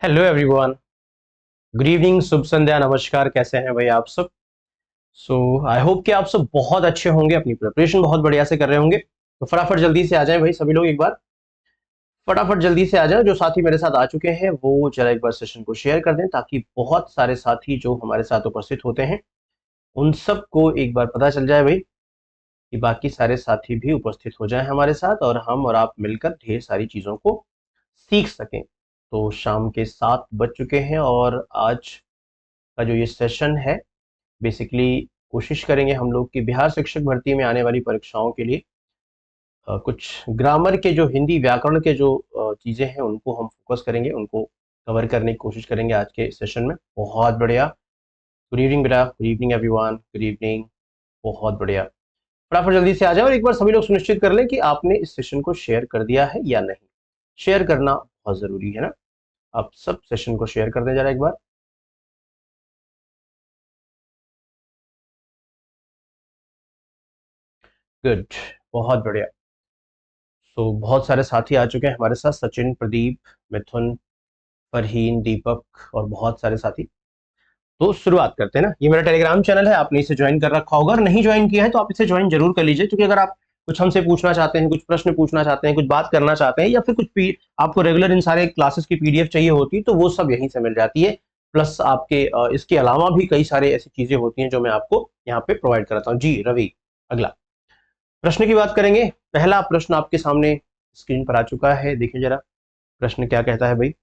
Hello everyone. Good evening, शुभ संध्या, नमस्कार। कैसे हैं भाई आप सब? आई होप कि आप सब बहुत अच्छे होंगे, अपनी प्रिपरेशन बहुत बढ़िया से कर रहे होंगे। तो फटाफट जल्दी से आ जाएं भाई, सभी लोग एक बार फटाफट जल्दी से आ जाएं। जो साथी मेरे साथ आ चुके हैं वो जरा एक बार सेशन को शेयर कर दें, ताकि बहुत सारे साथी जो हमारे साथ उपस्थित होते हैं उन सबको एक बार पता चल जाए भाई कि बाकी सारे साथी भी उपस्थित हो जाएं हमारे साथ, और हम और आप मिलकर ढेर सारी चीजों को सीख सकें। तो शाम के 7 बज चुके हैं और आज का जो ये सेशन है, बेसिकली कोशिश करेंगे हम लोग कि बिहार शिक्षक भर्ती में आने वाली परीक्षाओं के लिए कुछ ग्रामर के जो हिंदी व्याकरण के जो चीज़ें हैं उनको हम फोकस करेंगे, उनको कवर करने की कोशिश करेंगे आज के सेशन में। बहुत बढ़िया। गुड इवनिंग बेटा, good evening everyone, good evening. बहुत बढ़िया। फटाफट जल्दी से आ जाए और एक बार सभी लोग सुनिश्चित कर लें कि आपने इस सेशन को शेयर कर दिया है या नहीं। शेयर करना बहुत ज़रूरी है ना। आप सब सेशन को शेयर कर दें जरा एक बार। गुड, बहुत बढ़िया। बहुत सारे साथी आ चुके हैं हमारे साथ, सचिन, प्रदीप, मिथुन, फरहीन, दीपक और बहुत सारे साथी। तो शुरुआत करते हैं ना। ये मेरा टेलीग्राम चैनल है, आपने इसे ज्वाइन कर रखा होगा। अगर नहीं ज्वाइन किया है तो आप इसे ज्वाइन जरूर कर लीजिए, क्योंकि अगर आप कुछ हमसे पूछना चाहते हैं, कुछ प्रश्न पूछना चाहते हैं, कुछ बात करना चाहते हैं, या फिर आपको रेगुलर इन सारे क्लासेस की पीडीएफ चाहिए होती है, तो वो सब यहीं से मिल जाती है। प्लस आपके इसके अलावा भी कई सारे ऐसी चीजें होती हैं जो मैं आपको यहाँ पे प्रोवाइड कराता हूँ। जी रवि, अगला प्रश्न की बात करेंगे। पहला प्रश्न आपके सामने स्क्रीन पर आ चुका है, देखिए जरा प्रश्न क्या कहता है भाई।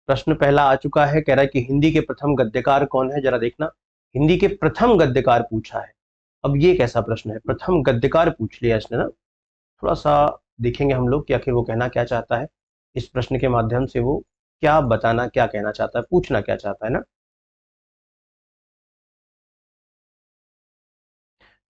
प्रश्न पहला आ चुका है, कह रहा है कि हिंदी के प्रथम गद्यकार कौन है। जरा देखना, हिंदी के प्रथम गद्यकार पूछा है। अब ये कैसा प्रश्न है, प्रथम गद्यकार पूछ लिया इसने ना। थोड़ा सा देखेंगे हम लोग कि आखिर वो कहना क्या चाहता है इस प्रश्न के माध्यम से। वो क्या बताना, क्या कहना चाहता है, पूछना क्या चाहता है ना।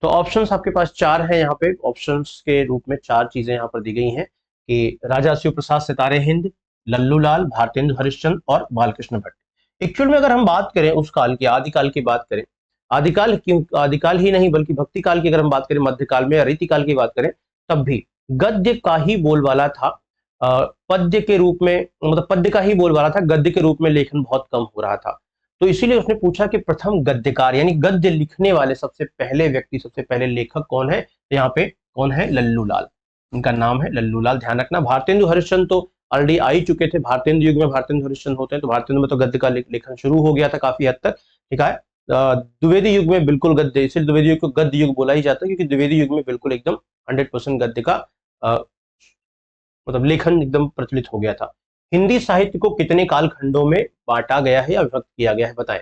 तो ऑप्शंस आपके पास चार हैं यहाँ पे। ऑप्शंस के रूप में चार चीजें यहाँ पर दी गई हैं कि राजा शिव प्रसाद सितारे हिंद, लल्लू लाल, भारतेंदु हरिश्चंद्र और बालकृष्ण भट्ट। एक्चुअल में अगर हम बात करें उस काल की, आदिकाल की बात करें, आदिकाल क्यों, आदिकाल ही नहीं बल्कि भक्ति काल की अगर हम बात करें, मध्यकाल में या रीतिकाल की बात करें, तब भी गद्य का ही बोलबाला था। पद्य के रूप में, मतलब पद्य का ही बोलबाला था, गद्य के रूप में लेखन बहुत कम हो रहा था। तो इसीलिए उसने पूछा कि प्रथम गद्यकार यानी गद्य लिखने वाले सबसे पहले व्यक्ति, सबसे पहले लेखक कौन है। तो यहाँ पे कौन है, लल्लू लाल। उनका नाम है लल्लू लाल, ध्यान रखना। भारतेंदु हरिश्चंद्र तो ऑलरेडी आ ही चुके थे। भारतेंदु युग में भारतेंदु हरिश्चंद्र होते हैं, तो भारतेंदु में तो गद्य का लेखन शुरू हो गया था काफी हद तक। ठीक है। द्विवेदी युग में बिल्कुल गद्य, इसलिए द्विवेदी युग को गद्य युग बोला ही जाता है, क्योंकि द्विवेदी युग में बिल्कुल एकदम 100% गद्य का अ, मतलब लेखन एकदम प्रचलित हो गया था। हिंदी साहित्य को कितने कालखंडों में बांटा गया है या विभक्त किया गया है, बताएं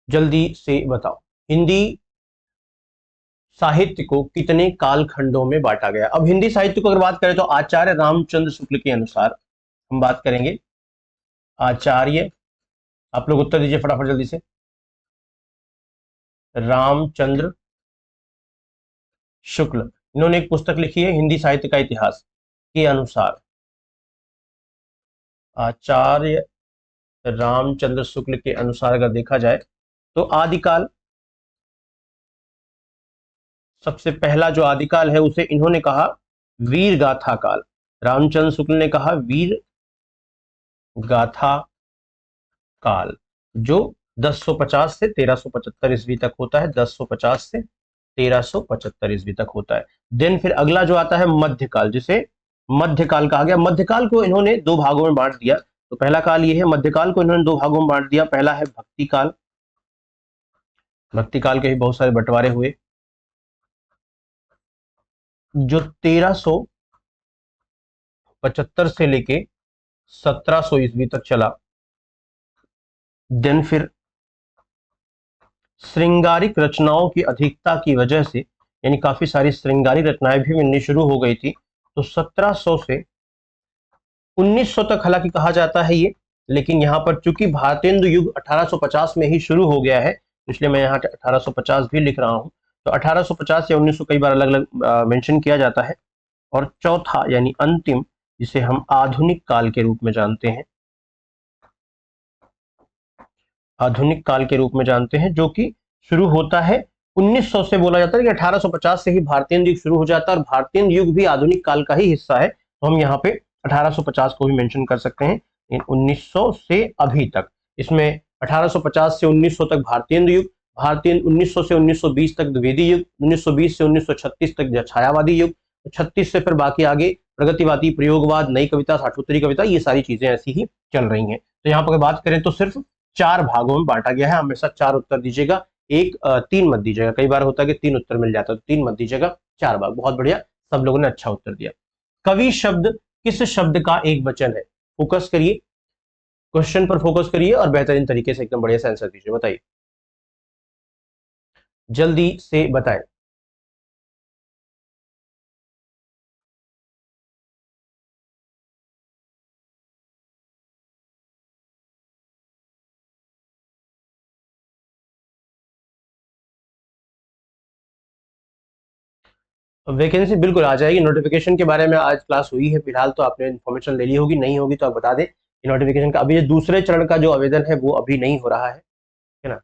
जल्दी से बताओ। हिंदी साहित्य को कितने कालखंडों में बांटा गया। अब हिंदी साहित्य को अगर बात करें तो आचार्य रामचंद्र शुक्ल के अनुसार हम बात करेंगे। आचार्य, आप लोग उत्तर दीजिए फटाफट जल्दी से। रामचंद्र शुक्ल, इन्होंने एक पुस्तक लिखी है हिंदी साहित्य का इतिहास के अनुसार। आचार्य रामचंद्र शुक्ल के अनुसार अगर देखा जाए तो आदिकाल, सबसे पहला जो आदिकाल है उसे इन्होंने कहा वीर गाथा काल। रामचंद्र शुक्ल ने कहा वीर गाथा काल, जो 1050 से 1375 ईस्वी तक होता है। 1050 से 1375 ईस्वी तक होता है। देन फिर अगला जो आता है मध्यकाल, जिसे मध्यकाल कहा गया। मध्यकाल को इन्होंने दो भागों में बांट दिया। तो पहला काल ये है, मध्यकाल को इन्होंने दो भागों में बांट दिया। पहला है भक्ति काल, भक्ति काल के भी बहुत सारे बंटवारे हुए, जो 1375 से लेके 1700 ईस्वी तक चला। देन फिर श्रृंगारिक रचनाओं की अधिकता की वजह से, यानी काफी सारी श्रृंगारिक रचनाएं भी मिलनी शुरू हो गई थी, तो 1700 से 1900 तक हालांकि कहा जाता है ये। लेकिन यहाँ पर चूंकि भारतेंदु युग 1850 में ही शुरू हो गया है, इसलिए मैं यहाँ 1850 भी लिख रहा हूँ। तो 1850 या 1900 कई बार अलग अलग मेंशन किया जाता है। और चौथा यानी अंतिम, जिसे हम आधुनिक काल के रूप में जानते हैं, आधुनिक काल के रूप में जानते हैं, जो कि शुरू होता है 1900 से। बोला जाता है कि 1850 से ही भारतीय युग शुरू हो जाता है, और भारतीय युग भी आधुनिक काल का ही हिस्सा है। तो हम यहाँ पे 1850 को भी मेंशन कर सकते हैं। इन 1900 से अभी तक, इसमें 1850 से 1900 तक भारतीय युग, भारतीय 1900 से 1920 तक द्विवेदी युग, 1920 से 1936 तक छायावादी युग, 36 से फिर बाकी आगे प्रगतिवादी, प्रयोगवाद, नई कविता, साठोत्तरी कविता, ये सारी चीजें ऐसी ही चल रही हैं। तो यहाँ पर बात करें तो सिर्फ 4 भागों में बांटा गया है। हमेशा 4 उत्तर दीजिएगा, एक 3 मत दीजिएगा। कई बार होता है कि 3 उत्तर मिल जाता है, तो 3 मत दीजिएगा, 4 भाग। बहुत बढ़िया, सब लोगों ने अच्छा उत्तर दिया। कवि शब्द किस शब्द का एक वचन है? फोकस करिए, क्वेश्चन पर फोकस करिए और बेहतरीन तरीके से एकदम बढ़िया से आंसर दीजिए। बताइए, जल्दी से बताएं। वैकेंसी बिल्कुल आ जाएगी। नोटिफिकेशन के बारे में आज क्लास हुई है, फिलहाल तो आपने इन्फॉर्मेशन ले ली होगी, नहीं होगी तो आप बता दें। नोटिफिकेशन का अभी ये दूसरे चरण का जो आवेदन है वो अभी नहीं हो रहा है ना,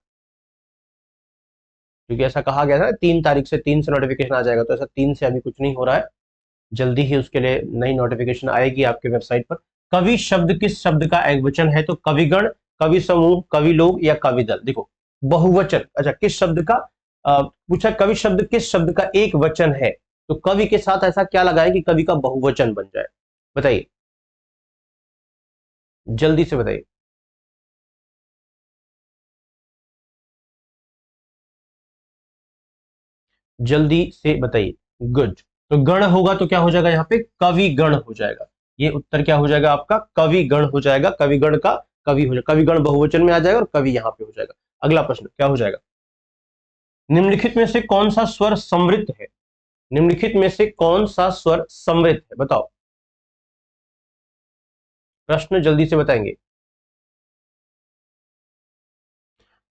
क्योंकि ऐसा कहा गया था 3 तारीख से, 3 से नोटिफिकेशन आ जाएगा, तो ऐसा 3 से अभी कुछ नहीं हो रहा है। जल्दी ही उसके लिए नई नोटिफिकेशन आएगी आपके वेबसाइट पर। कवि शब्द किस शब्द का एकवचन है? तो कविगण, कवि समूह, कवि लोग या कवि दल। देखो बहुवचन, अच्छा किस शब्द का पूछा, कवि शब्द किस शब्द का एक वचन है, तो कवि के साथ ऐसा क्या लगाए कि कवि का बहुवचन बन जाए? बताइए, जल्दी से बताइए। जल्दी से बताइए। गुड। तो गण होगा तो क्या हो जाएगा यहाँ पे? कवि गण हो जाएगा। ये उत्तर क्या हो जाएगा आपका? कवि गण हो जाएगा। कवि गण का कवि हो जाएगा, कवि गण बहुवचन में आ जाएगा और कवि यहाँ पे हो जाएगा। अगला प्रश्न क्या हो जाएगा? निम्नलिखित में से कौन सा स्वर समृद्ध है? निम्नलिखित में से कौन सा स्वर समृद्ध है? बताओ, प्रश्न जल्दी से बताएंगे।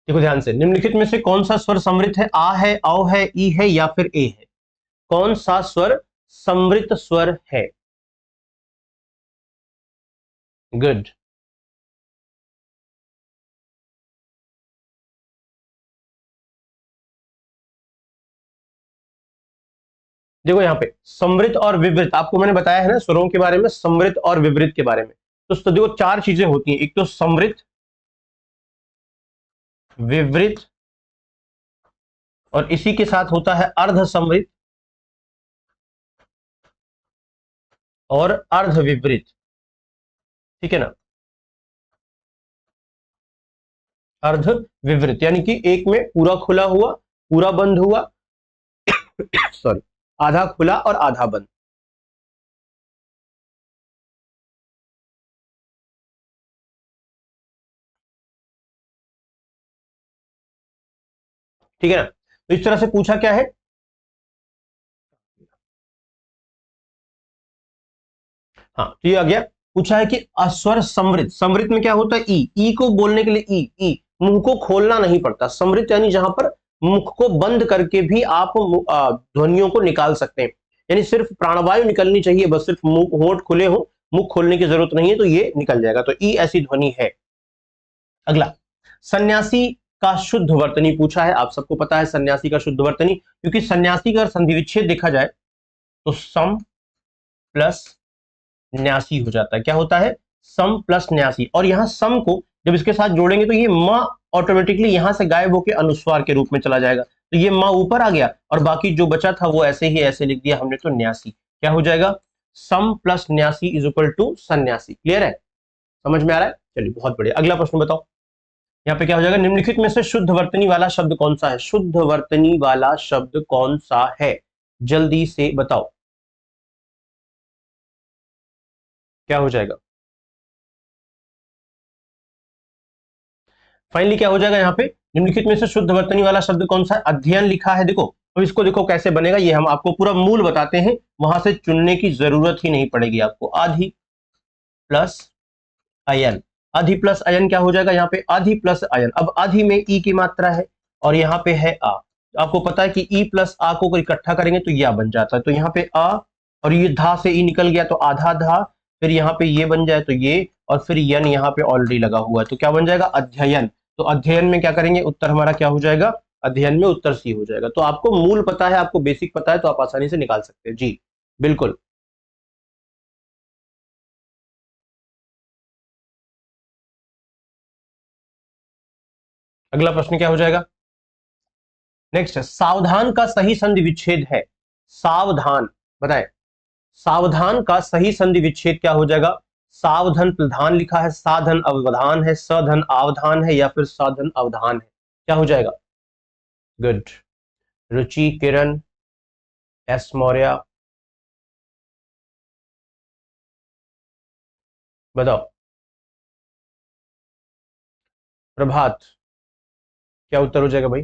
देखो ध्यान से, निम्नलिखित में से कौन सा स्वर समृद्ध है? आ है, औ है, ई है या फिर ए है? कौन सा स्वर समृद्ध स्वर है? गुड। देखो यहाँ पे समृद्ध और विवृत, आपको मैंने बताया है ना स्वरों के बारे में, समृद्ध और विवृत के बारे में। तो देखो 4 चीजें होती हैं, एक तो समृद्ध, विवृत, और इसी के साथ होता है अर्ध समृद्ध और अर्ध विवृत। ठीक है ना, अर्ध विवृत यानी कि एक में पूरा खुला हुआ, पूरा बंद हुआ, सॉरी, आधा खुला और आधा बंद। ठीक है ना, तो इस तरह से पूछा क्या है। हाँ, तो ये आ गया। पूछा है कि अस्वर समृद्ध, समृद्ध में क्या होता है? ई को बोलने के लिए ई मुंह को खोलना नहीं पड़ता। समृद्ध यानी जहां पर मुख को बंद करके भी आप ध्वनियों को निकाल सकते हैं, यानी सिर्फ प्राणवायु निकलनी चाहिए, बस सिर्फ मुंह होठ खुले हो, मुख खोलने की जरूरत नहीं है, तो ये निकल जाएगा। तो ई ऐसी ध्वनि है। अगला, सन्यासी का शुद्ध वर्तनी पूछा है। आप सबको पता है सन्यासी का शुद्ध वर्तनी, क्योंकि सन्यासी का संधि विच्छेद देखा जाए तो सम प्लस न्यासी हो जाता है। क्या होता है? सम प्लस न्यासी। और यहां सम को जब इसके साथ जोड़ेंगे तो ये म ऑटोमेटिकली यहां से गायब होकर अनुस्वार के रूप में चला जाएगा, तो ये म ऊपर आ गया और बाकी जो बचा था वो ऐसे ही ऐसे लिख दिया हमने, तो न्यासी। क्या हो जाएगा? सम प्लस न्यासी इज इक्वल टू सन्यासी। क्लियर है? समझ में आ रहा है? चलिए बहुत बढ़िया। अगला प्रश्न बताओ, यहाँ पे क्या हो जाएगा? निम्नलिखित में से शुद्ध वर्तनी वाला शब्द कौन सा है? शुद्ध वर्तनी वाला शब्द कौन सा है? जल्दी से बताओ, क्या हो जाएगा? फाइनली क्या हो जाएगा यहाँ पे? निम्नलिखित में से शुद्ध वर्तनी वाला शब्द कौन सा है? अध्ययन लिखा है। देखो अब इसको देखो कैसे बनेगा, ये हम आपको पूरा मूल बताते हैं, वहां से चुनने की जरूरत ही नहीं पड़ेगी आपको। आधि प्लस अयन, आधि प्लस अयन क्या हो जाएगा यहाँ पे? आधि प्लस अयन। अब आधि में ई की मात्रा है और यहाँ पे है आ। आपको पता है कि ई प्लस आ को इकट्ठा करेंगे तो यह बन जाता है, तो यहाँ पे आ और ये धा से ई निकल गया तो आधा धा, फिर यहाँ पे ये बन जाए तो ये, और फिर यन यहाँ पे ऑलरेडी लगा हुआ है, तो क्या बन जाएगा? अध्ययन। तो अध्ययन में क्या करेंगे? उत्तर हमारा क्या हो जाएगा? अध्ययन में उत्तर सी हो जाएगा। तो आपको मूल पता है, आपको बेसिक पता है, तो आप आसानी से निकाल सकते हैं। जी बिल्कुल। अगला प्रश्न क्या हो जाएगा? नेक्स्ट है, सावधान का सही संधि विच्छेद है। सावधान, बताएं, सावधान का सही संधि विच्छेद क्या हो जाएगा? सावधन प्रधान लिखा है, साधन अवधान है, सधन आवधान है, या फिर साधन अवधान है? क्या हो जाएगा? गुड। रुचि, किरण, एस मौर्य, बताओ। प्रभात, क्या उत्तर हो जाएगा भाई?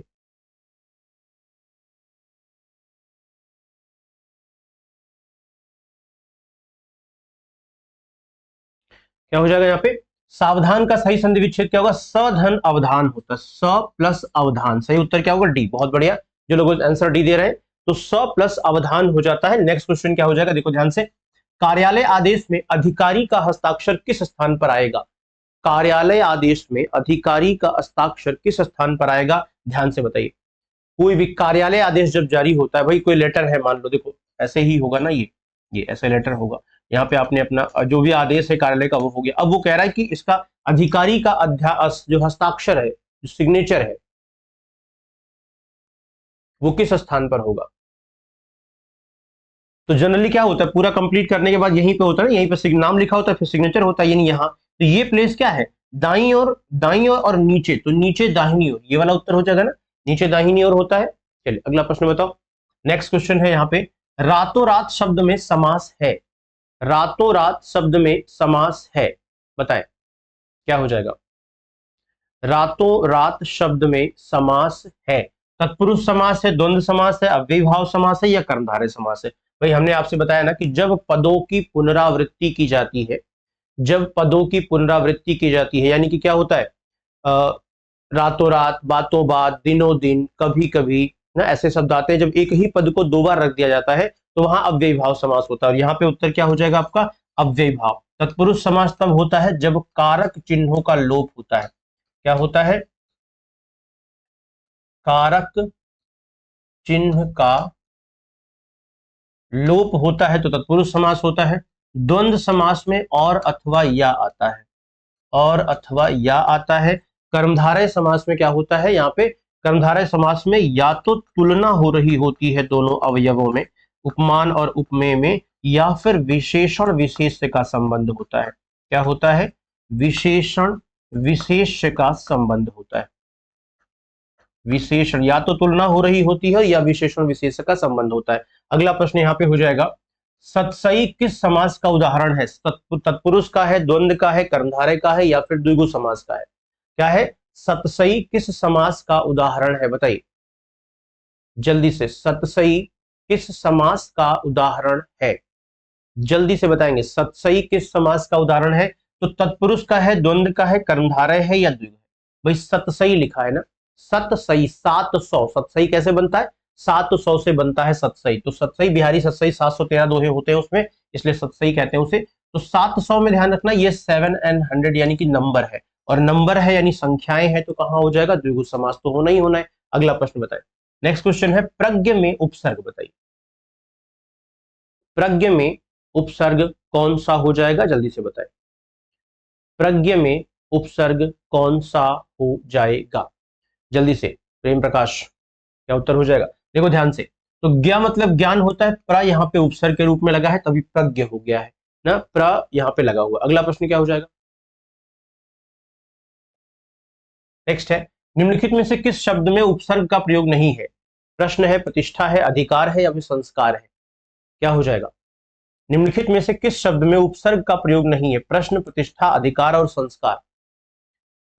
क्या हो जाएगा यहाँ पे? सावधान का सही संधि विच्छेद क्या होगा? सधन अवधान होता है, स प्लस अवधान। सही उत्तर क्या होगा? डी। बहुत बढ़िया, जो लोग आंसर डी दे रहे हैं, तो स प्लस अवधान हो जाता है। नेक्स्ट क्वेश्चन क्या हो जाएगा, देखो ध्यान से। कार्यालय आदेश में अधिकारी का हस्ताक्षर किस स्थान पर आएगा? कार्यालय आदेश में अधिकारी का हस्ताक्षर किस स्थान पर आएगा? ध्यान से बताइए। कोई भी कार्यालय आदेश जब जारी होता है भाई, कोई लेटर है, मान लो, देखो ऐसे ही होगा ना, ये ऐसे लेटर होगा। यहाँ पे आपने अपना जो भी आदेश है कार्यालय का वो हो गया। अब वो कह रहा है कि इसका अधिकारी का जो हस्ताक्षर है, जो सिग्नेचर है, वो किस स्थान पर होगा? तो जनरली क्या होता है, पूरा कंप्लीट करने के बाद यहीं पे होता है ना, यहीं पे नाम लिखा होता है, फिर सिग्नेचर होता है, यानी यहाँ। तो ये प्लेस क्या है? दाई और दाई और नीचे, तो नीचे दाहिनी ओर, ये वाला उत्तर हो जाएगा ना, नीचे दाहिनी ओर होता है। चलिए अगला प्रश्न बताओ। नेक्स्ट क्वेश्चन है यहाँ पे, रातों रात शब्द में समास है। रातों रात शब्द में समास है, बताएं क्या हो जाएगा? रातों रात शब्द में समास है, तत्पुरुष समास है, द्वंद्व समास है, अव्ययीभाव समास है, या कर्मधारय समास है? भाई हमने आपसे बताया ना कि जब पदों की पुनरावृत्ति की जाती है, जब पदों की पुनरावृत्ति की जाती है, यानी कि क्या होता है, रातों रात, बातों बात, दिनों दिन, कभी कभी ना, ऐसे शब्द आते हैं। जब एक ही पद को दो बार रख दिया जाता है तो वहां अव्ययी भाव समास होता है। और यहाँ पे उत्तर क्या हो जाएगा आपका? अव्ययी भाव। तत्पुरुष समास तब होता है जब कारक चिन्हों का लोप होता है। क्या होता है? कारक चिन्ह का लोप होता है तो तत्पुरुष समास होता है। द्वंद्व समास में और अथवा या आता है, और अथवा या आता है। कर्मधारय समास में क्या होता है? यहाँ पे कर्मधारय समास में या तो तुलना हो रही होती है दोनों अवयवों में, उपमान और उपमेय में, या फिर विशेषण विशेष्य का संबंध होता है। क्या होता है? विशेषण विशेष्य का संबंध होता है। विशेषण, या तो तुलना हो रही होती है या विशेषण विशेष्य का संबंध होता है। अगला प्रश्न यहाँ पे हो जाएगा, सतसई किस समास का उदाहरण है? तत्पुरुष का है, द्वंद्व का है, कर्मधारय का है, या फिर द्विगु समास का है? क्या है? सतसई किस समास का उदाहरण है, बताइए जल्दी से। सतसई किस समास का उदाहरण है? जल्दी से बताएंगे, सतसई किस समास का उदाहरण है? तो तत्पुरुष का है, द्वंद्व का है, कर्मधारय है, या द्विगु है? भाई सतसई लिखा है ना, सतसई, 700। सतसई कैसे बनता है? 700 से बनता है सतसई। तो सतसई, बिहारी सतसई, 713 दोहे होते हैं उसमें, इसलिए सतसई कहते हैं उसे। तो 700 में ध्यान रखना, ये 7 and 100 यानी कि नंबर है, और नंबर है यानी संख्याएं हैं, तो कहां हो जाएगा? द्विगु समास तो होना ही होना है। अगला प्रश्न बताइए। नेक्स्ट क्वेश्चन है, प्रज्ञ में उपसर्ग बताइए। प्रज्ञ में उपसर्ग कौन सा हो जाएगा? जल्दी से बताएं। प्रज्ञ में उपसर्ग कौन सा हो जाएगा? जल्दी से, प्रेम प्रकाश, क्या उत्तर हो जाएगा? देखो ध्यान से, तो ज्ञा मतलब ज्ञान होता है, प्र यहाँ पे उपसर्ग के रूप में लगा है, तभी प्रज्ञ हो गया है ना, प्र यहाँ पे लगा हुआ। अगला प्रश्न क्या हो जाएगा? नेक्स्ट है, निम्नलिखित में से किस शब्द में उपसर्ग का प्रयोग नहीं है? प्रश्न है, प्रतिष्ठा है, अधिकार है, या फिर संस्कार है? क्या हो जाएगा? निम्नलिखित में से किस शब्द में उपसर्ग का प्रयोग नहीं है? प्रश्न, प्रतिष्ठा, अधिकार और संस्कार।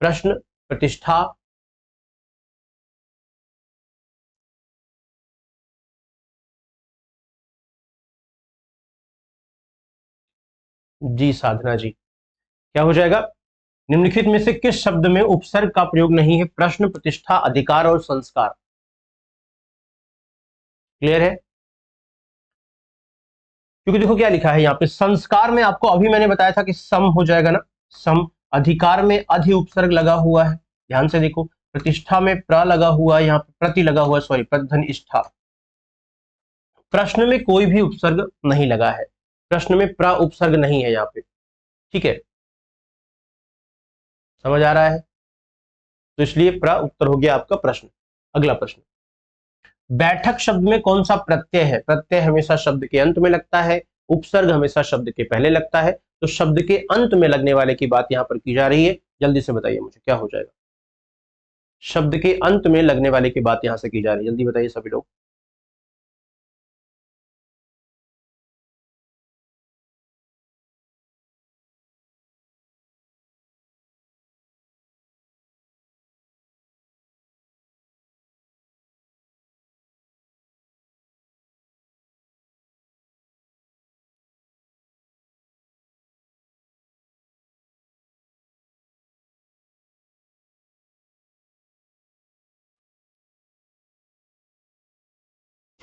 प्रश्न, प्रतिष्ठा, जी साधना जी, क्या हो जाएगा? निम्नलिखित में से किस शब्द में उपसर्ग का प्रयोग नहीं है? प्रश्न, प्रतिष्ठा, अधिकार और संस्कार। क्लियर है? क्योंकि देखो क्या लिखा है यहाँ पे, संस्कार में आपको अभी मैंने बताया था कि सम हो जाएगा ना, सम। अधिकार में अधि उपसर्ग लगा हुआ है, ध्यान से देखो। प्रतिष्ठा में प्र लगा हुआ है, यहाँ पे प्रति लगा हुआ है, सॉरी, प्रधनिष्ठा। प्रश्न में कोई भी उपसर्ग नहीं लगा है, प्रश्न में प्र उपसर्ग नहीं है यहाँ पे। ठीक है, समझ आ रहा है? तो इसलिए प्र उत्तर हो गया आपका प्रश्न। अगला प्रश्न, बैठक शब्द में कौन सा प्रत्यय है? प्रत्यय हमेशा शब्द के अंत में लगता है, उपसर्ग हमेशा शब्द के पहले लगता है, तो शब्द के अंत में लगने वाले की बात यहां पर की जा रही है। जल्दी से बताइए मुझे क्या हो जाएगा? शब्द के अंत में लगने वाले की बात यहां से की जा रही है, जल्दी बताइए सभी लोग।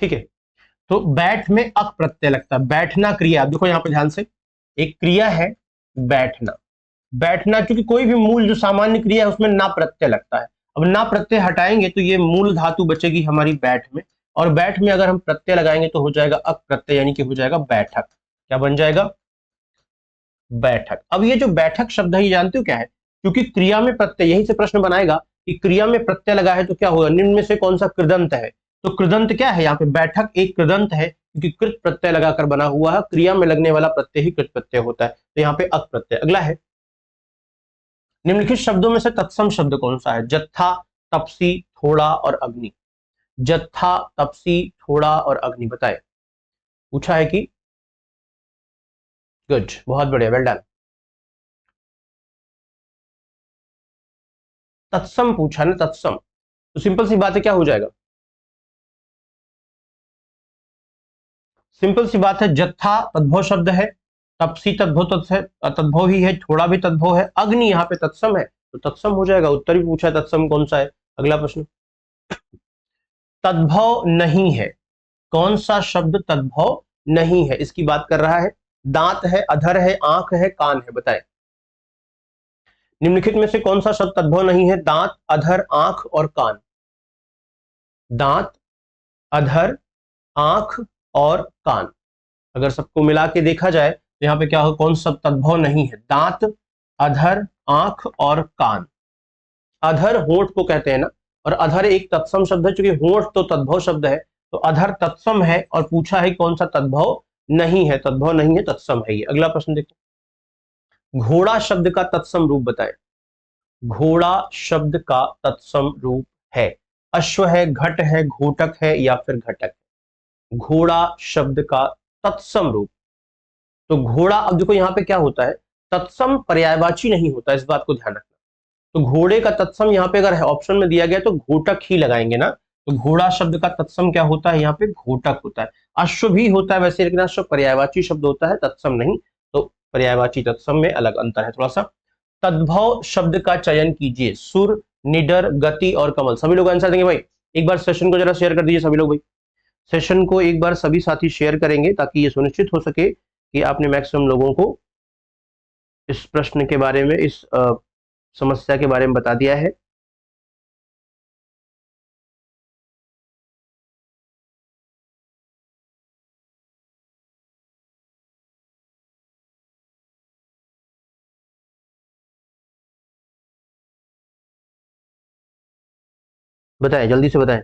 ठीक है, तो बैठ में अक प्रत्यय लगता है, बैठना क्रिया, देखो यहां पर ध्यान से, एक क्रिया है बैठना। बैठना क्योंकि कोई भी मूल जो सामान्य क्रिया है उसमें ना प्रत्यय लगता है। अब ना प्रत्यय हटाएंगे तो ये मूल धातु बचेगी हमारी बैठ में, और बैठ में अगर हम प्रत्यय लगाएंगे तो हो जाएगा अक प्रत्यय, यानी कि हो जाएगा बैठक। क्या बन जाएगा? बैठक। अब ये जो बैठक शब्द है ये जानते हो क्या है? क्योंकि क्रिया में प्रत्यय, यही से प्रश्न बनाएगा कि क्रिया में प्रत्यय लगा है तो क्या होगा, निम्न में से कौन सा कृदंत है? तो कृदंत क्या है यहाँ पे? बैठक एक कृदंत है क्योंकि कृत प्रत्यय लगाकर बना हुआ है, क्रिया में लगने वाला प्रत्यय ही कृत प्रत्यय होता है, तो यहाँ पे अक प्रत्यय। अगला है, निम्नलिखित शब्दों में से तत्सम शब्द कौन सा है? जत्था, तपसी, थोड़ा और अग्नि। जत्था, तपसी, थोड़ा और अग्नि, बताए, पूछा है कि? गुड, बहुत बढ़िया, वेल डन। तत्सम पूछा ना, तत्सम, तो सिंपल सी बात है, क्या हो जाएगा? सिंपल सी बात है, जत्था तद्भव शब्द है, तपसी तद्भव तद्भव ही है, थोड़ा भी तद्भव है, अग्नि यहाँ पे तत्सम है, तो तत्सम हो जाएगा। उत्तर भी पूछा है, तत्सम कौन सा है। अगला प्रश्न, तद्भव नहीं है, कौन सा शब्द तद्भव नहीं है? इसकी बात कर रहा है। दांत है, अधर है, आंख है, कान है, बताए। निम्नलिखित में से कौन सा शब्द तद्भव नहीं है? दांत, अधर, आंख और कान। दांत, अधर, आंख और कान, अगर सबको मिला के देखा जाए तो यहाँ पे क्या हो, कौन सा तद्भव नहीं है? दांत, अधर, आंख और कान। अधर होंठ को कहते हैं ना, और अधर एक तत्सम शब्द है, क्योंकि होंठ तो तद्भव शब्द है, तो अधर तत्सम है, और पूछा है कौन सा तद्भव नहीं है? तद्भव नहीं है, तत्सम है ये। अगला प्रश्न देखो, घोड़ा शब्द का तत्सम रूप बताए। घोड़ा शब्द का तत्सम रूप है, अश्व है, घट है, घोटक है या फिर घटक है। घोड़ा शब्द का तत्सम रूप, तो घोड़ा, अब देखो यहाँ पे क्या होता है, तत्सम पर्यायवाची नहीं होता, इस बात को ध्यान रखना। तो घोड़े का तत्सम यहाँ पे अगर ऑप्शन में दिया गया तो घोटक ही लगाएंगे ना, तो घोड़ा शब्द का तत्सम क्या होता है? यहाँ पे घोटक होता है। अश्व भी होता है वैसे, लेकिन अश्व पर्यायवाची शब्द होता है, तत्सम नहीं, तो पर्यायवाची तत्सम में अलग अंतर है थोड़ा सा। तद्भव शब्द का चयन कीजिए, सुर, निडर, गति और कमल। सभी लोग आंसर देंगे भाई? एक बार सेशन को जरा शेयर कर दीजिए सभी लोग भाई, सेशन को एक बार सभी साथी शेयर करेंगे ताकि ये सुनिश्चित हो सके कि आपने मैक्सिमम लोगों को इस प्रश्न के बारे में, इस समस्या के बारे में बता दिया है। बताएं, जल्दी से बताएं।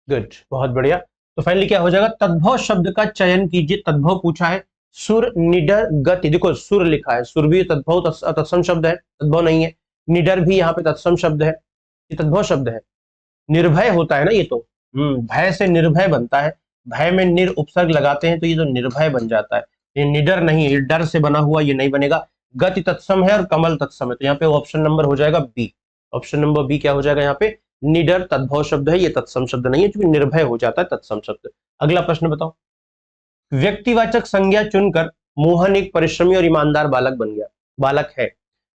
गुड, बहुत बढ़िया। तो फाइनली क्या हो जाएगा, तद्भव शब्द का चयन कीजिए। तद्भव पूछा है, सुर, निडर, गति, देखो सुर लिखा है, सुर भी तद्भव तत्सम शब्द है, तद्भव नहीं है। निडर भी यहाँ पे तत्सम शब्द है, ये तद्भव शब्द है। निर्भय होता है ना ये तो, भय से निर्भय बनता है, भय में निर उपसर्ग लगाते हैं तो ये तो निर्भय बन जाता है। ये निडर नहीं, ये डर से बना हुआ, ये नहीं बनेगा। गति तत्सम है और कमल तत्सम है, तो यहाँ पे ऑप्शन नंबर हो जाएगा बी। ऑप्शन नंबर बी क्या हो जाएगा यहाँ पे? निडर तद्भव शब्द है, ये तत्सम शब्द नहीं है, क्योंकि निर्भय हो जाता है तत्सम शब्द। अगला प्रश्न बताओ, व्यक्तिवाचक संज्ञा चुनकर मोहन एक परिश्रमी और ईमानदार बालक बन गया। बालक है,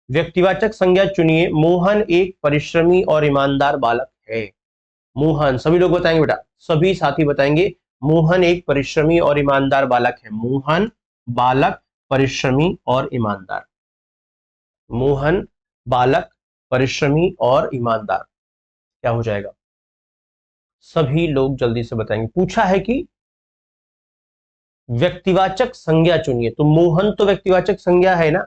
व्यक्तिवाचक संज्ञा चुनिए, मोहन एक परिश्रमी और ईमानदार बालक है। मोहन, सभी लोग बताएंगे बेटा, सभी साथी बताएंगे, मोहन एक परिश्रमी और ईमानदार बालक है। मोहन बालक, परिश्रमी और ईमानदार। मोहन, बालक, परिश्रमी और ईमानदार, क्या हो जाएगा? सभी लोग जल्दी से बताएंगे। पूछा है कि व्यक्तिवाचक संज्ञा चुनिए, तो मोहन तो व्यक्तिवाचक संज्ञा है ना,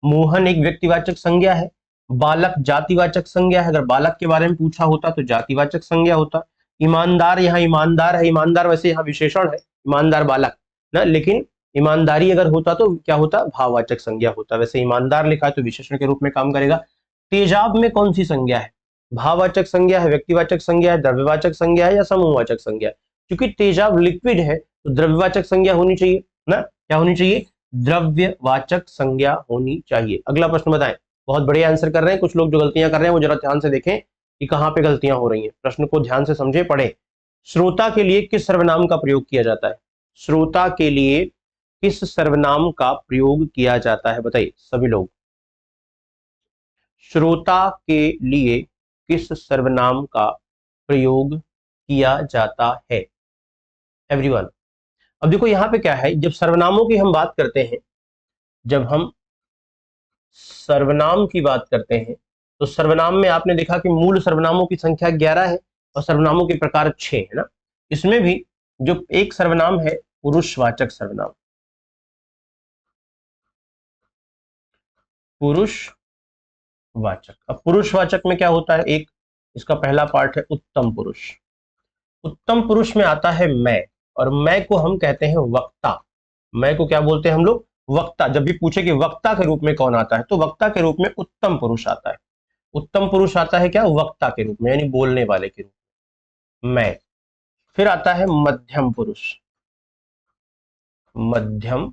मोहन एक व्यक्तिवाचक संज्ञा है। बालक जातिवाचक संज्ञा है, अगर बालक के बारे में पूछा होता तो जातिवाचक संज्ञा होता। ईमानदार, यहाँ ईमानदार है, ईमानदार वैसे यहाँ विशेषण है, ईमानदार बालक ना, लेकिन ईमानदारी अगर होता तो क्या होता? भाववाचक संज्ञा होता। वैसे ईमानदार लिखा है तो विशेषण के रूप में काम करेगा। तेजाब में कौन सी संज्ञा है? भाववाचक संज्ञा है, व्यक्तिवाचक संज्ञा है, द्रव्यवाचक संज्ञा है या समूहवाचक संज्ञा है? क्योंकि तेजाब लिक्विड है तो द्रव्यवाचक संज्ञा होनी चाहिए ना, क्या होनी चाहिए? द्रव्यवाचक संज्ञा होनी चाहिए। अगला प्रश्न बताएं। बहुत बढ़िया आंसर कर रहे हैं कुछ लोग, जो गलतियां कर रहे हैं वो जरा ध्यान से देखें कि कहां पे गलतियां हो रही हैं। प्रश्न को ध्यान से समझे, पढ़े। श्रोता के लिए किस सर्वनाम का प्रयोग किया जाता है? श्रोता के लिए किस सर्वनाम का प्रयोग किया जाता है? बताइए सभी लोग। श्रोता के लिए किस सर्वनाम का प्रयोग किया जाता है? एवरीवन। अब देखो यहां पे क्या है, जब सर्वनामों की हम बात करते हैं, जब हम सर्वनाम की बात करते हैं तो सर्वनाम में आपने देखा कि मूल सर्वनामों की संख्या 11 है और सर्वनामों के प्रकार 6 है ना। इसमें भी जो एक सर्वनाम है पुरुषवाचक सर्वनाम, पुरुषवाचक। अब पुरुषवाचक में क्या होता है? एक इसका पहला पार्ट है उत्तम पुरुष। उत्तम पुरुष में आता है मैं, और मैं को हम कहते हैं वक्ता। मैं को क्या बोलते हैं हम लोग? वक्ता। जब भी पूछे कि वक्ता के रूप में कौन आता है तो वक्ता के रूप में उत्तम पुरुष आता है। उत्तम पुरुष आता है क्या? वक्ता के रूप में, यानी बोलने वाले के रूप में, मैं। फिर आता है मध्यम पुरुष, मध्यम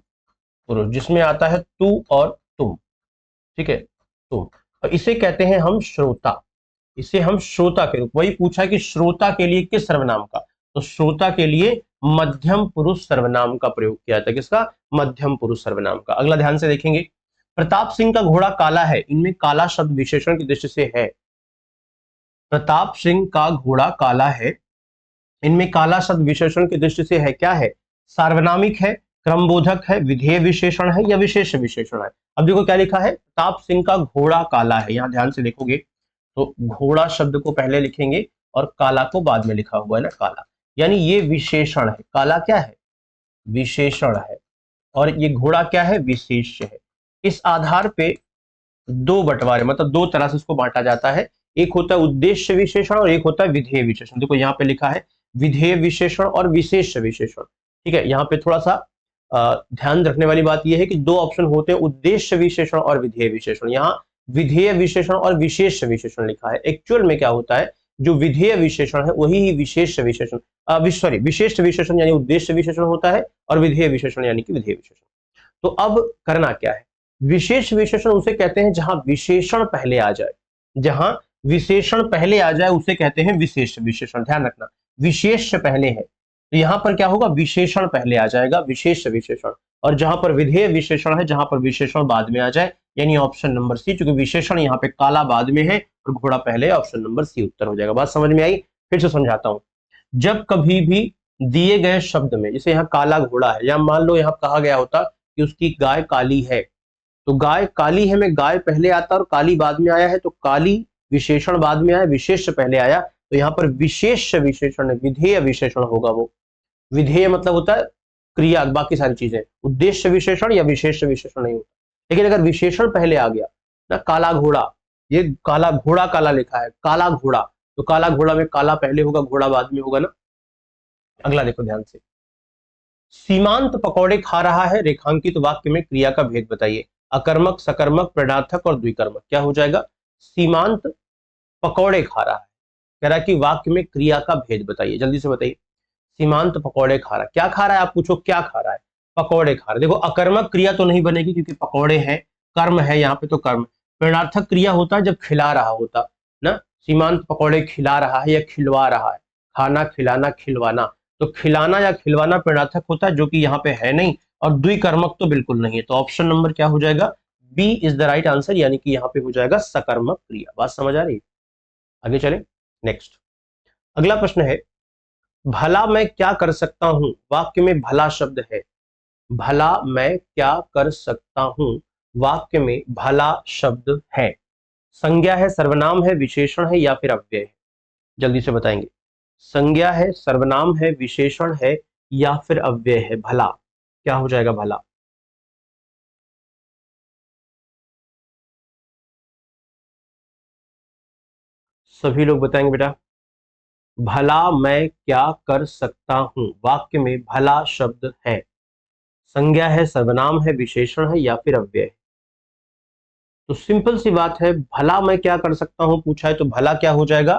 पुरुष जिसमें आता है तू और तुम, ठीक है, तुम। और इसे कहते हैं हम श्रोता, इसे हम श्रोता के रूप। वही पूछा कि श्रोता के लिए किस सर्वनाम का, तो श्रोता के लिए मध्यम पुरुष सर्वनाम का प्रयोग किया जाता है। किसका? मध्यम पुरुष सर्वनाम का। अगला ध्यान से देखेंगे। प्रताप सिंह का घोड़ा काला है, इनमें काला शब्द विशेषण की दृष्टि से है। प्रताप सिंह का घोड़ा काला है, इनमें काला शब्द विशेषण की दृष्टि से है, क्या है? सार्वनामिक है, क्रमबोधक है, विधेय विशेषण है या विशेष विशेषण है? अब देखो क्या लिखा है, प्रताप सिंह का घोड़ा काला है। यहां ध्यान से देखोगे तो घोड़ा शब्द को पहले लिखेंगे और काला को बाद में लिखा हुआ है ना, काला, यानी ये विशेषण है। काला क्या है? विशेषण है, और ये घोड़ा क्या है? विशेष्य है। इस आधार पे दो बंटवारे, मतलब दो तरह से इसको बांटा जाता है। एक होता है उद्देश्य विशेषण और एक होता है विधेय विशेषण। देखो यहाँ पे लिखा है विधेय विशेषण और विशेष विशेषण, ठीक है। यहाँ पे थोड़ा सा ध्यान रखने वाली बात यह है कि दो ऑप्शन होते हैं, उद्देश्य विशेषण और विधेय विशेषण। यहाँ विधेय विशेषण और विशेष विशेषण लिखा है। एक्चुअल में क्या होता है, जो विधेय विशेषण है वही ही विशेष विशेषण, सॉरी, विशेष विशेषण यानी उद्देश्य विशेषण होता है, और विधेय विशेषण यानी कि विधेय विशेषण। तो अब करना क्या है, विशेष विशेषण उसे कहते हैं जहां विशेषण पहले आ जाए, जहां विशेषण पहले आ जाए उसे कहते हैं विशेष विशेषण। ध्यान रखना, विशेष पहले है तो यहां पर क्या होगा, विशेषण पहले आ जाएगा, विशेष विशेषण। और जहां पर विधेय विशेषण है, जहां पर विशेषण बाद में आ जाए, यानी ऑप्शन नंबर सी। क्योंकि विशेषण यहाँ पे काला बाद में है और घोड़ा पहले, ऑप्शन नंबर सी उत्तर हो जाएगा। बात समझ में आई? फिर से समझाता हूं। जब कभी भी दिए गए शब्द में, जैसे यहाँ काला घोड़ा है, या मान लो यहाँ कहा गया होता कि उसकी गाय काली है, तो गाय काली है में गाय पहले आता और काली बाद में आया है, तो काली विशेषण बाद में आया, विशेष पहले आया, तो यहाँ पर विशेष विशेषण, विधेय विशेषण होगा। वो विधेय मतलब होता है क्रिया, बाकी सारी चीजें, उद्देश्य विशेषण या विशेष विशेषण नहीं होता। लेकिन अगर विशेषण पहले आ गया ना, काला घोड़ा, ये काला घोड़ा काला लिखा है, काला घोड़ा, तो काला घोड़ा में काला पहले होगा, घोड़ा बाद में होगा ना। अगला देखो ध्यान से। सीमांत पकौड़े खा रहा है, रेखांकित वाक्य में क्रिया का भेद बताइए। अकर्मक, सकर्मक, प्रणर्थक और द्विकर्मक, क्या हो जाएगा? सीमांत पकौड़े खा रहा है, कह रहा है कि वाक्य में क्रिया का भेद बताइए, जल्दी से बताइए। सीमांत पकौड़े खा रहा है, क्या खा रहा है? आप पूछो क्या खा रहा है? पकौड़े खा रहा है। देखो अकर्मक क्रिया तो नहीं बनेगी क्योंकि पकौड़े हैं, कर्म है यहाँ पे, तो कर्म। प्रणर्थक क्रिया होता है जब खिला रहा होता ना, सीमांत पकौड़े खिला रहा है या खिलवा रहा है, खाना, खिलाना, खिलवाना, तो खिलाना या खिलवाना प्रणर्थक होता है, जो कि यहाँ पे है नहीं, और द्विकर्मक तो बिल्कुल नहीं है। तो ऑप्शन नंबर क्या हो जाएगा? B is the right answer, यानी कि यहाँ पे हो जाएगा सकर्मक क्रिया। बात समझ आ रही है? आगे चले, नेक्स्ट। अगला प्रश्न है, भला मैं क्या कर सकता हूं, वाक्य में भला शब्द है, भला मैं क्या कर सकता हूं वाक्य में भला शब्द है, संज्ञा है, सर्वनाम है, विशेषण है या फिर अव्यय है? जल्दी से बताएंगे। संज्ञा है, सर्वनाम है, विशेषण है या फिर अव्यय है? भला क्या हो जाएगा? भला सभी लोग बताएंगे बेटा। भला मैं क्या कर सकता हूं वाक्य में भला शब्द है, संज्ञा है, सर्वनाम है, विशेषण है या फिर अव्यय है? तो सिंपल सी बात है, भला मैं क्या कर सकता हूं पूछा है तो भला क्या हो जाएगा?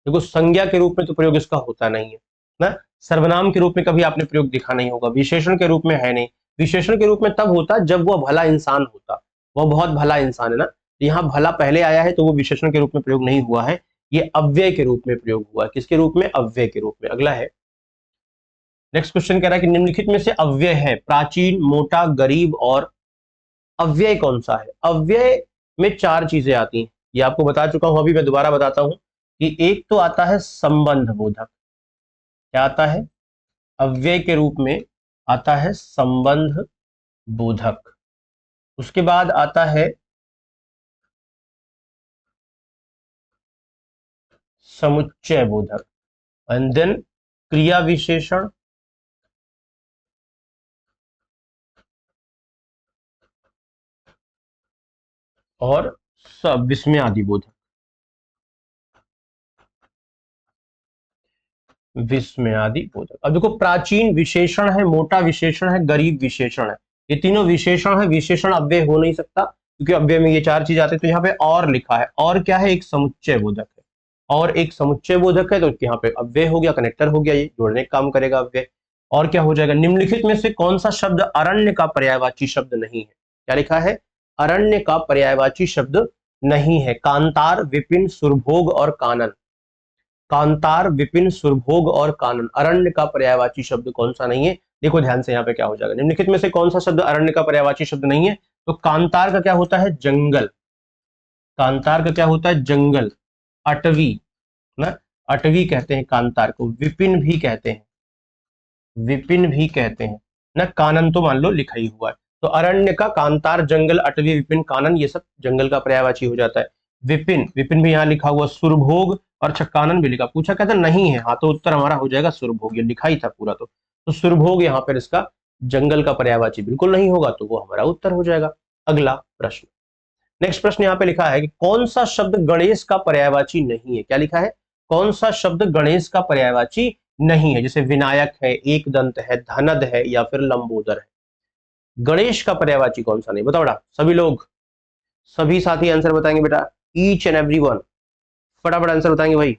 देखो संज्ञा के रूप में तो प्रयोग इसका होता नहीं है ना, सर्वनाम के रूप में कभी आपने प्रयोग दिखा नहीं होगा, विशेषण के रूप में है नहीं, विशेषण के रूप में तब होता जब वह भला इंसान होता, वह बहुत भला इंसान है ना, तो यहाँ भला पहले आया है तो वो विशेषण के रूप में प्रयोग नहीं हुआ है, ये अव्यय के रूप में प्रयोग हुआ है। किसके रूप में? अव्यय के रूप में। अगला है, नेक्स्ट क्वेश्चन कह रहा है कि निम्नलिखित में से अव्यय है प्राचीन, मोटा, गरीब और अव्यय कौन सा है? अव्यय में चार चीजें आती हैं, ये आपको बता चुका हूं, अभी मैं दोबारा बताता हूं कि एक तो आता है संबंध बोधक। क्या आता है? अव्यय के रूप में आता है संबंध बोधक। उसके बाद आता है समुच्चय बोधक, एंड देन क्रिया विशेषण, और सब विस्मयादि बोधक। विस्मयादि बोधक। अब देखो, प्राचीन विशेषण है, मोटा विशेषण है, गरीब विशेषण है, ये तीनों विशेषण है, विशेषण अव्यय हो नहीं सकता क्योंकि अव्यय में ये चार चीज आती है। तो यहाँ पे और लिखा है, और क्या है? एक समुच्चय बोधक है, और एक समुच्चय बोधक है, तो यहाँ पे अव्यय हो गया, कनेक्टर हो गया, ये जोड़ने का काम करेगा अव्यय। और क्या हो जाएगा? निम्नलिखित में से कौन सा शब्द अरण्य का पर्यायवाची शब्द नहीं है? क्या लिखा है? अरण्य का पर्यायवाची शब्द नहीं है। कांतार, विपिन, सुरभोग और कानन। कांतार, विपिन, सुरभोग और कानन, अरण्य का पर्यायवाची शब्द कौन सा नहीं है? देखो ध्यान से, यहाँ पे क्या हो जाएगा, निम्नलिखित में से कौन सा शब्द अरण्य का पर्यायवाची शब्द नहीं है? तो कांतार का क्या होता है? जंगल। कांतार का क्या होता है? जंगल। अटवी ना, अटवी कहते हैं कांतार को, विपिन भी कहते हैं, विपिन भी कहते हैं ना, कानन तो मान लो लिखा ही हुआ है। तो अरण्य का कांतार, जंगल, अटवी, विपिन, कानन, ये सब जंगल का पर्यायवाची हो जाता है। विपिन, विपिन भी यहाँ लिखा हुआ, सुरभोग और अच्छा कानन भी लिखा, पूछा कहता नहीं है, हाँ तो उत्तर हमारा हो जाएगा सुरभोग, ये लिखा ही था पूरा। तो सुरभोग यहाँ पर इसका जंगल का पर्यायवाची बिल्कुल नहीं होगा, तो वो हमारा उत्तर हो जाएगा। अगला प्रश्न, नेक्स्ट प्रश्न यहाँ पे लिखा है कि कौन सा शब्द गणेश का पर्यायवाची नहीं है? क्या लिखा है? कौन सा शब्द गणेश का पर्यायवाची नहीं है? जैसे विनायक है, एक दंत है, धनद है या फिर लंबोदर है। गणेश का पर्यायवाची कौन सा नहीं? बताओ बेटा सभी लोग, सभी साथी आंसर बताएंगे बेटा, ईच एंड एवरी वन, फटाफट आंसर बताएंगे भाई।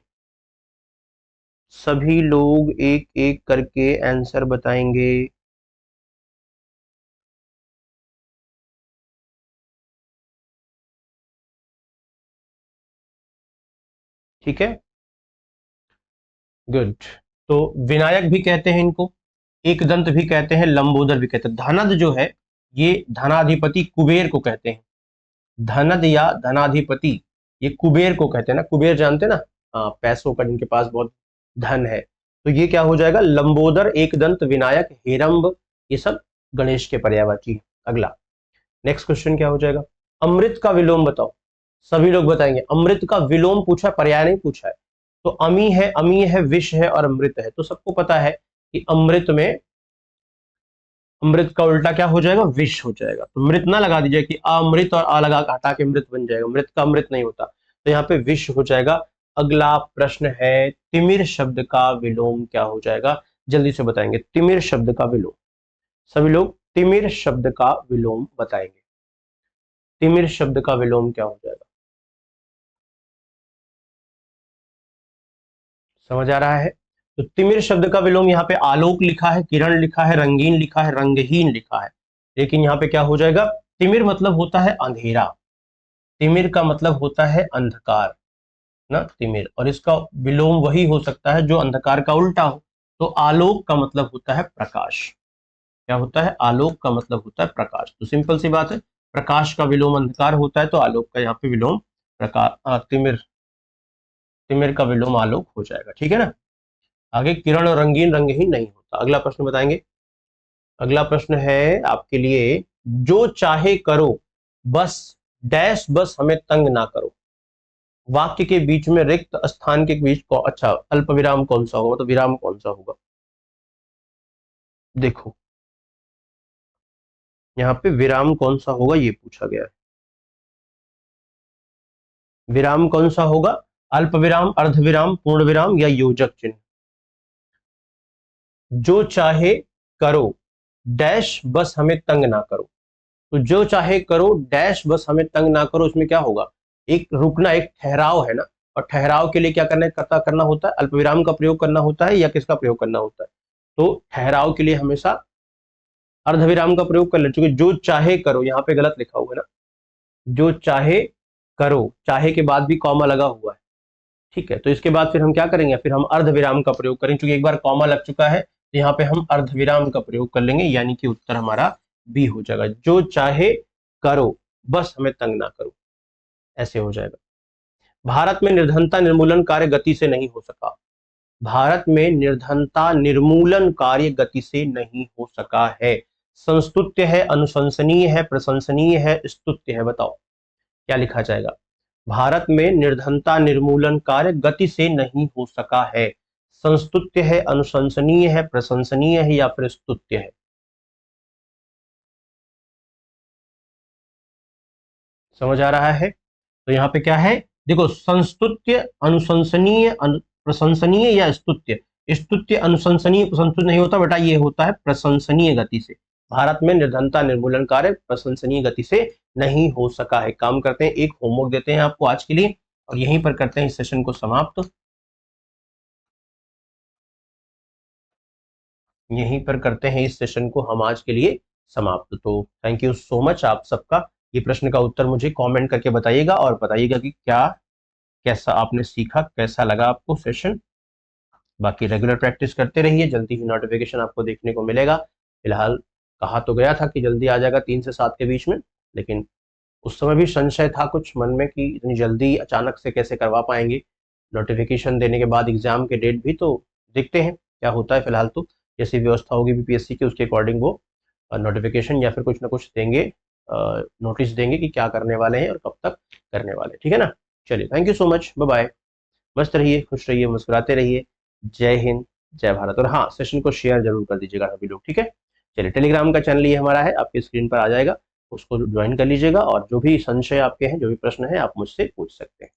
सभी लोग एक एक करके आंसर बताएंगे। ठीक है, गुड। तो विनायक भी कहते हैं इनको, एक दंत भी कहते हैं, लंबोदर भी कहते हैं। धनद जो है, ये धनाधिपति कुबेर को कहते हैं। धनद या धनाधिपति, ये कुबेर को कहते हैं ना, कुबेर जानते हैं ना, हाँ, पैसों का, जिनके पास बहुत धन है। तो ये क्या हो जाएगा? लंबोदर, एक दंत, विनायक, हेरंब, ये सब गणेश के पर्यायवाची है। अगला, नेक्स्ट क्वेश्चन क्या हो जाएगा? अमृत का विलोम बताओ। सभी लोग बताएंगे। अमृत का विलोम पूछा, पर्याय नहीं पूछा है। तो अमी है, अमी है, विष है और अमृत है। तो सबको पता है कि अमृत में, अमृत का उल्टा क्या हो जाएगा? विष हो जाएगा। तो मृत ना लगा दीजिए कि अमृत और आ लगा हटा के मृत बन जाएगा, मृत का अमृत नहीं होता, तो यहाँ पे विष हो जाएगा। अगला प्रश्न है, तिमिर शब्द का विलोम क्या हो जाएगा? जल्दी से बताएंगे, तिमिर शब्द का विलोम। सभी लोग तिमिर शब्द का विलोम बताएंगे। तिमिर शब्द का विलोम क्या हो जाएगा? समझ आ रहा है? तो तिमिर शब्द का विलोम, यहाँ पे आलोक लिखा है, किरण लिखा है, रंगीन लिखा है, रंगहीन लिखा है, लेकिन यहाँ पे क्या हो जाएगा? तिमिर मतलब होता है अंधेरा, तिमिर का मतलब होता है अंधकार ना, तिमिर, और इसका विलोम वही हो सकता है जो अंधकार का उल्टा हो। तो आलोक का मतलब होता है प्रकाश। क्या होता है? आलोक का मतलब होता है प्रकाश। तो सिंपल सी बात है, प्रकाश का विलोम अंधकार होता है, तो आलोक का यहाँ पे विलोम प्रकाश, तिमिर, तिमिर का विलोम आलोक हो जाएगा। ठीक है ना? आगे किरण और रंगीन, रंगहीन नहीं होता। अगला प्रश्न बताएंगे। अगला प्रश्न है आपके लिए, जो चाहे करो बस डैश बस हमें तंग ना करो। वाक्य के बीच में रिक्त स्थान के बीच को, अच्छा, अल्प विराम कौन सा होगा, तो विराम कौन सा होगा? देखो यहाँ पे विराम कौन सा होगा ये पूछा गया है। विराम कौन सा होगा? अल्प विराम, अर्ध विराम, पूर्ण विराम या योजक चिन्ह? जो चाहे करो डैश बस हमें तंग ना करो। तो जो चाहे करो डैश बस हमें तंग ना करो, इसमें क्या होगा? एक रुकना, एक ठहराव है ना। और ठहराव के लिए क्या करना होता है? अल्पविराम का प्रयोग करना होता है या किसका प्रयोग करना होता है? तो ठहराव के लिए हमेशा अर्धविराम का प्रयोग कर ले, चूंकि जो चाहे करो यहाँ पे गलत लिखा हुआ है ना। जो चाहे करो, चाहे के बाद भी कॉमा लगा हुआ है, ठीक है। तो इसके बाद फिर हम क्या करेंगे? फिर हम अर्धविराम का प्रयोग करेंगे, क्योंकि एक बार कॉमा लग चुका है तो यहाँ पे हम अर्धविराम का प्रयोग कर लेंगे, यानी कि उत्तर हमारा बी हो जाएगा। जो चाहे करो बस हमें तंग ना करो, ऐसे हो जाएगा। भारत में निर्धनता निर्मूलन कार्य गति से नहीं हो सका। भारत में निर्धनता निर्मूलन कार्य गति से नहीं हो सका है। संस्तुत्य है, अनुशंसनीय है, प्रशंसनीय है, स्तुत्य है? बताओ क्या लिखा जाएगा? भारत में निर्धनता निर्मूलन कार्य गति से नहीं हो सका है। संस्तुत्य है, अनुशंसनीय है, प्रशंसनीय है या फिर स्तुत्य है? समझ आ रहा है? तो यहाँ पे क्या है, देखो, संस्तुत्य, अनुशंसनीय, प्रशंसनीय या स्तुत्य। स्तुत्य अनुशंसनीय प्रशंसित नहीं होता बेटा, ये होता है प्रशंसनीय गति से। भारत में निर्धनता निर्मूलन कार्य प्रशंसनीय गति से नहीं हो सका है। काम करते हैं, एक होमवर्क देते हैं आपको आज के लिए और यहीं पर करते हैं इस सेशन को समाप्त। यहीं पर करते हैं इस सेशन को हम आज के लिए समाप्त। तो थैंक यू सो मच आप सबका। ये प्रश्न का उत्तर मुझे कमेंट करके बताइएगा और बताइएगा कि क्या, कैसा आपने सीखा, कैसा लगा आपको सेशन। बाकी रेगुलर प्रैक्टिस करते रहिए, जल्दी ही नोटिफिकेशन आपको देखने को मिलेगा। फिलहाल कहा तो गया था कि जल्दी आ जाएगा 3 से 7 के बीच में, लेकिन उस समय भी संशय था कुछ मन में कि इतनी जल्दी अचानक से कैसे करवा पाएंगे। नोटिफिकेशन देने के बाद एग्जाम के डेट भी, तो देखते हैं क्या होता है। फिलहाल तो जैसी व्यवस्था होगी बीपीएससी की उसके अकॉर्डिंग वो नोटिफिकेशन या फिर कुछ ना कुछ देंगे, नोटिस देंगे कि क्या करने वाले हैं और कब तक करने वाले हैं, ठीक है ना। चलिए, thank you so much, bye bye. मस्त रहिए, खुश रहिए, मुस्कुराते रहिए। जय हिंद, जय भारत। और हाँ, सेशन को शेयर जरूर कर दीजिएगा सभी लोग, ठीक है। चलिए, टेलीग्राम का चैनल ये हमारा है, आपकी स्क्रीन पर आ जाएगा, उसको ज्वाइन कर लीजिएगा और जो भी संशय आपके हैं, जो भी प्रश्न है, आप मुझसे पूछ सकते हैं।